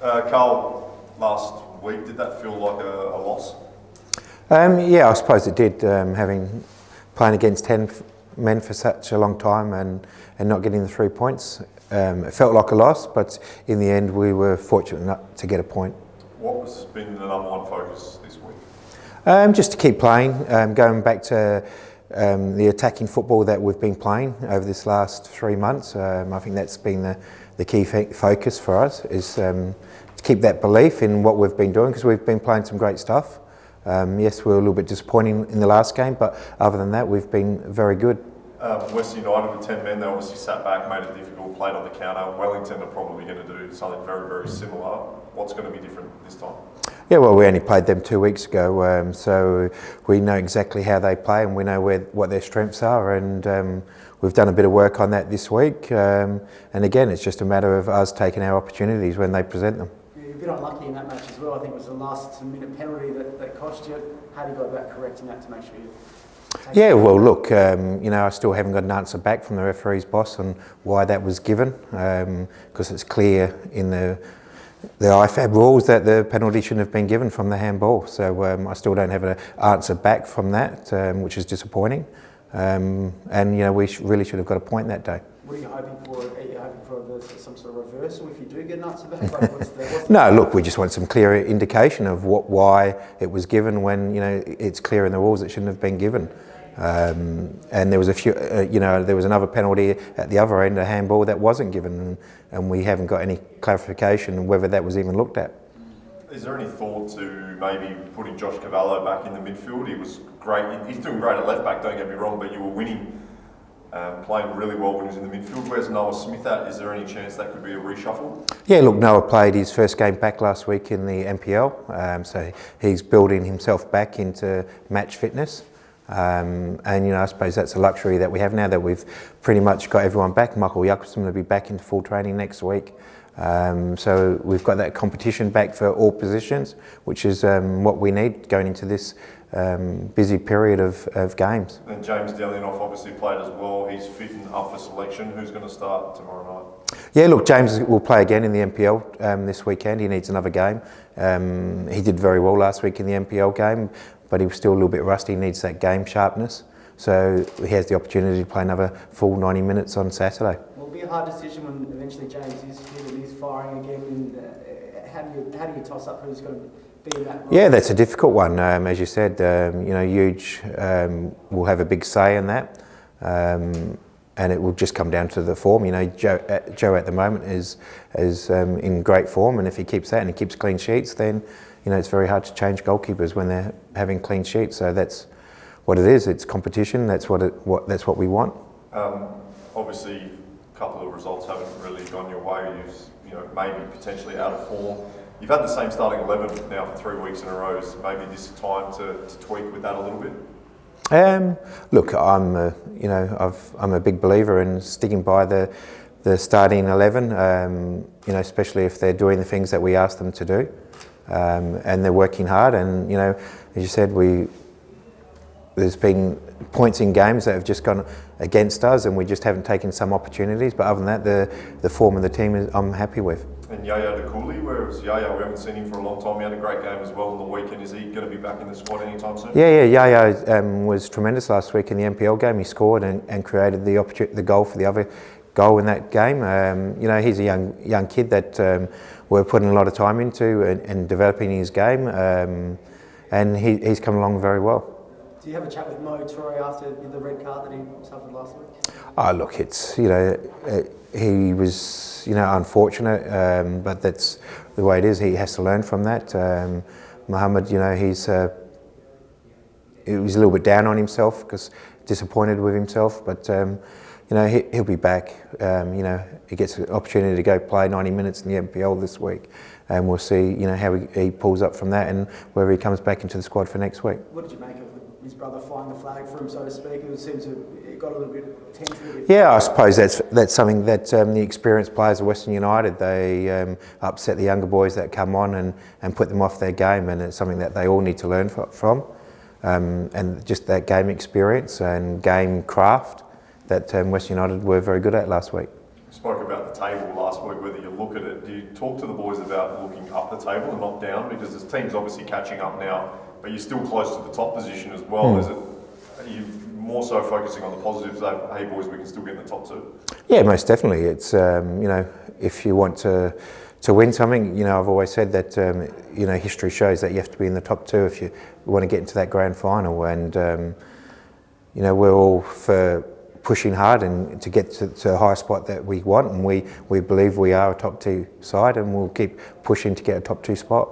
Carl, last week, did that feel like a loss? Yeah, I suppose it did. Playing against 10 men for such a long time and not getting the 3 points. It felt like a loss, but in the end we were fortunate enough to get a point. What has been the number one focus this week? Just to keep playing, going back to the attacking football that we've been playing over this last 3 months. I think that's been the key focus for us, is to keep that belief in what we've been doing, because we've been playing some great stuff. Yes, we were a little bit disappointing in the last game, but other than that, we've been very good. Western United with 10 men, they obviously sat back, made it difficult, played on the counter. Wellington are probably going to do something very, very similar. What's going to be different this time? Yeah, well, we only played them 2 weeks ago, so we know exactly how they play and we know what their strengths are, and we've done a bit of work on that this week. And again, it's just a matter of us taking our opportunities when they present them. You're a bit unlucky in that match as well. I think it was the last minute penalty that cost you. How do you go about correcting that to make sure you... Yeah, well, look, I still haven't got an answer back from the referee's boss on why that was given, because it's clear in the IFAB rules that the penalty shouldn't have been given from the handball. So I still don't have an answer back from that, which is disappointing. And we really should have got a point that day. What are you hoping for? Are you hoping for some sort of reversal if you do get an answer back? Like what's the No, look, we just want some clearer indication of why it was given when it's clear in the rules it shouldn't have been given. And there was there was another penalty at the other end, a handball that wasn't given, and we haven't got any clarification on whether that was even looked at. Is there any thought to maybe putting Josh Cavallo back in the midfield? He was great. He's doing great at left back, don't get me wrong, but you were winning, playing really well when he was in the midfield. Where's Noah Smith at? Is there any chance that could be a reshuffle? Yeah, look, Noah played his first game back last week in the NPL, so he's building himself back into match fitness. I suppose that's a luxury that we have now that we've pretty much got everyone back. Michael Jakobsen will be back into full training next week. So we've got that competition back for all positions, which is what we need going into this busy period of games. And James Delianoff obviously played as well. He's fit and up for selection. Who's going to start tomorrow night? Yeah, look, James will play again in the NPL this weekend. He needs another game. He did very well last week in the NPL game, but he was still a little bit rusty. He needs that game sharpness. So he has the opportunity to play another full 90 minutes on Saturday. Will it be a hard decision when eventually James is fit and he's firing again? And how do you toss up who's going to be in that role? Yeah, that's a difficult one. As you said, Huge will have a big say in that. And it will just come down to the form. Joe at the moment is in great form, and if he keeps that and he keeps clean sheets, then it's very hard to change goalkeepers when they're having clean sheets. So that's what it is. It's competition. That's that's what we want. Obviously, a couple of results haven't really gone your way. You've maybe potentially out of form. You've had the same starting 11 now for 3 weeks in a row. So maybe this is time to tweak with that a little bit. Look, I'm a big believer in sticking by the starting 11. Especially if they're doing the things that we ask them to do, and they're working hard. And as you said, there's been points in games that have just gone against us, and we just haven't taken some opportunities. But other than that, the form of the team I'm happy with. And Yaya DeCooley, where was Yaya? We haven't seen him for a long time. He had a great game as well on the weekend. Is he going to be back in the squad anytime soon? Yeah. Yaya was tremendous last week in the NPL game. He scored and created the goal for the other goal in that game. He's a young kid that we're putting a lot of time into and developing his game, and he's come along very well. Do you have a chat with Mo Torre after the red card that he suffered last week? Oh, look, it's he was unfortunate, but that's the way it is. He has to learn from that. Mohammed, he was a little bit down on himself because disappointed with himself, but he'll be back. He gets an opportunity to go play 90 minutes in the NPL this week, and we'll see how he pulls up from that and whether he comes back into the squad for next week. What did you make of his brother flying the flag for him, so to speak? It seems it got a little bit tense. Yeah, I suppose that's something that the experienced players of Western United, they upset the younger boys that come on and put them off their game, and it's something that they all need to learn from. And just that game experience and game craft that Western United were very good at last week. You spoke about the table last week, whether you look at it, do you talk to the boys about looking up the table and not down, because this team's obviously catching up now, but you're still close to the top position as well. Are you more so focusing on the positives that, hey boys, we can still get in the top two? Yeah, most definitely. It's you know, if you want to win something, you know, I've always said that you know, history shows that you have to be in the top two if you want to get into that grand final, and you know, we're all for pushing hard and to get to a high spot that we want, and we believe we are a top two side, and we'll keep pushing to get a top two spot.